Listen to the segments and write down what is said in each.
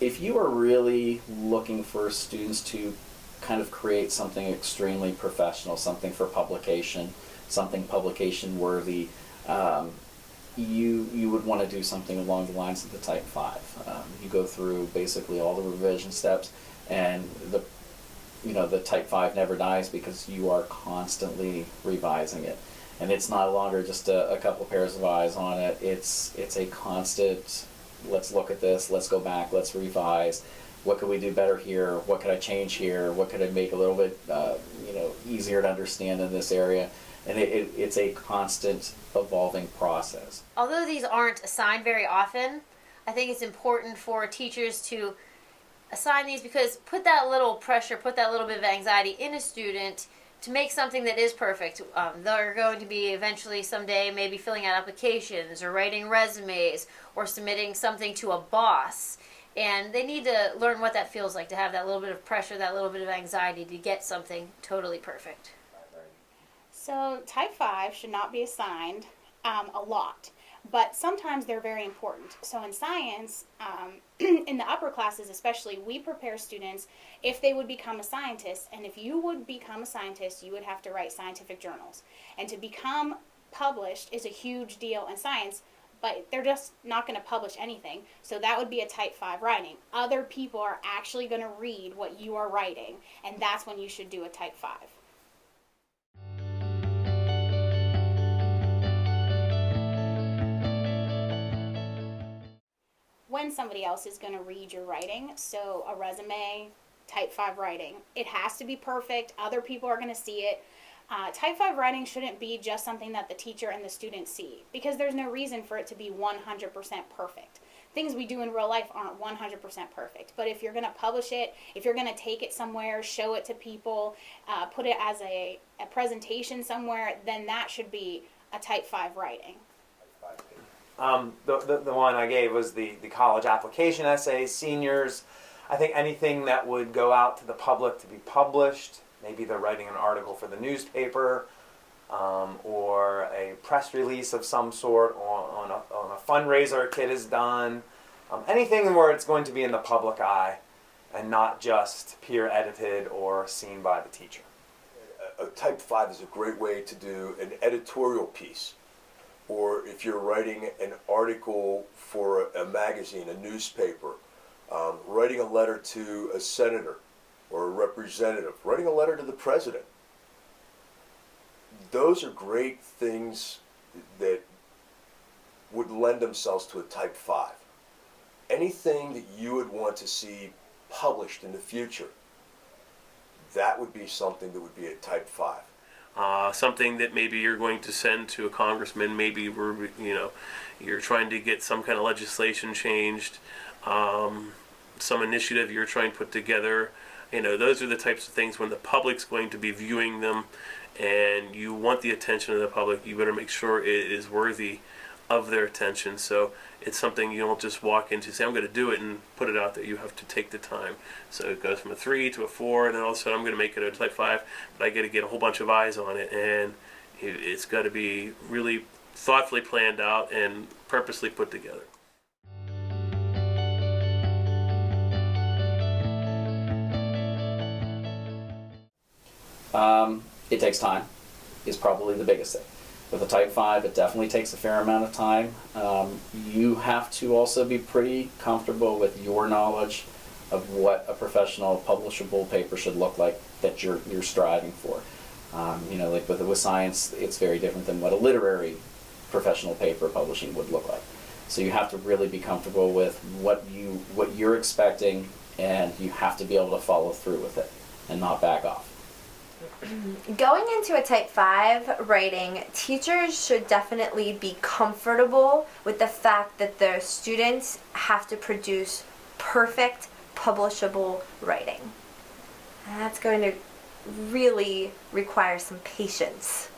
if you are really looking for students to kind of create something extremely professional, something for publication, something publication worthy, you would want to do something along the lines of the Type 5. You go through basically all the revision steps, and the Type 5 never dies because you are constantly revising it. And it's no longer just a couple pairs of eyes on it. It's a constant, let's look at this, let's go back, let's revise. What could we do better here? What could I change here? What could I make a little bit easier to understand in this area? And it's a constant evolving process. Although these aren't assigned very often, I think it's important for teachers to assign these, because put that little pressure, put that little bit of anxiety in a student to make something that is perfect. They're going to be eventually someday maybe filling out applications or writing resumes or submitting something to a boss. And they need to learn what that feels like, to have that little bit of pressure, that little bit of anxiety to get something totally perfect. So Type 5 should not be assigned a lot, but sometimes they're very important. So in science, in the upper classes especially, we prepare students if they would become a scientist. And if you would become a scientist, you would have to write scientific journals. And to become published is a huge deal in science, but they're just not going to publish anything. So that would be a Type 5 writing. Other people are actually going to read what you are writing, and that's when you should do a Type 5. When somebody else is going to read your writing, so a resume, Type 5 writing, it has to be perfect. Other people are going to see it. Type 5 writing shouldn't be just something that the teacher and the student see, because there's no reason for it to be 100% perfect. Things we do in real life aren't 100% perfect, but if you're going to publish it, if you're going to take it somewhere, show it to people, put it as a presentation somewhere, then that should be a Type 5 writing. The one I gave was the college application essays, seniors. I think anything that would go out to the public to be published, maybe they're writing an article for the newspaper, or a press release of some sort on a fundraiser a kid has done. Anything where it's going to be in the public eye and not just peer edited or seen by the teacher. A Type 5 is a great way to do an editorial piece. Or if you're writing an article for a magazine, a newspaper, writing a letter to a senator or a representative, writing a letter to the president. Those are great things that would lend themselves to a Type 5. Anything that you would want to see published in the future, that would be something that would be a Type 5. Something that maybe you're going to send to a congressman, maybe you're trying to get some kind of legislation changed, some initiative you're trying to put together. Those are the types of things when the public's going to be viewing them and you want the attention of the public, you better make sure it is worthy of their attention. So it's something you don't just walk into, say, I'm going to do it and put it out there. You have to take the time. So it goes from a 3 to a 4, and then all of a sudden I'm going to make it a Type 5, but I got to get a whole bunch of eyes on it, and it's got to be really thoughtfully planned out and purposely put together. It takes time, is probably the biggest thing. With a Type 5, it definitely takes a fair amount of time. You have to also be pretty comfortable with your knowledge of what a professional publishable paper should look like that you're striving for. Like with science, it's very different than what a literary professional paper publishing would look like. So you have to really be comfortable with what you're expecting, and you have to be able to follow through with it and not back off. Going into a Type 5 writing, teachers should definitely be comfortable with the fact that their students have to produce perfect, publishable writing. And that's going to really require some patience.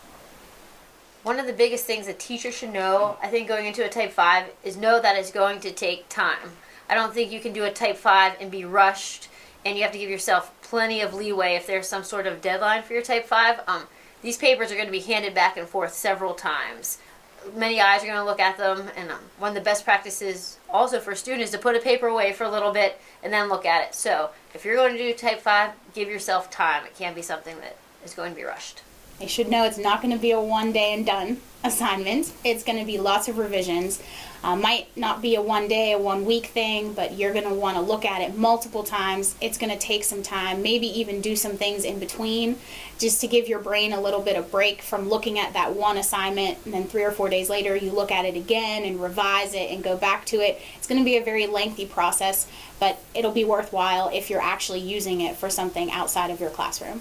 One of the biggest things a teacher should know, I think, going into a Type 5 is know that it's going to take time. I don't think you can do a Type 5 and be rushed, and you have to give yourself plenty of leeway if there's some sort of deadline for your Type 5. These papers are going to be handed back and forth several times. many eyes are going to look at them, and one of the best practices also for students is to put a paper away for a little bit and then look at it. So if you're going to do type 5, give yourself time. It can't be something that is going to be rushed. They should know it's not going to be a one day and done assignment. It's going to be lots of revisions. Might not be a 1 day, a 1 week thing, but you're going to want to look at it multiple times. It's going to take some time, maybe even do some things in between, just to give your brain a little bit of break from looking at that one assignment, and then 3 or 4 days later you look at it again and revise it and go back to it. It's going to be a very lengthy process, but it'll be worthwhile if you're actually using it for something outside of your classroom.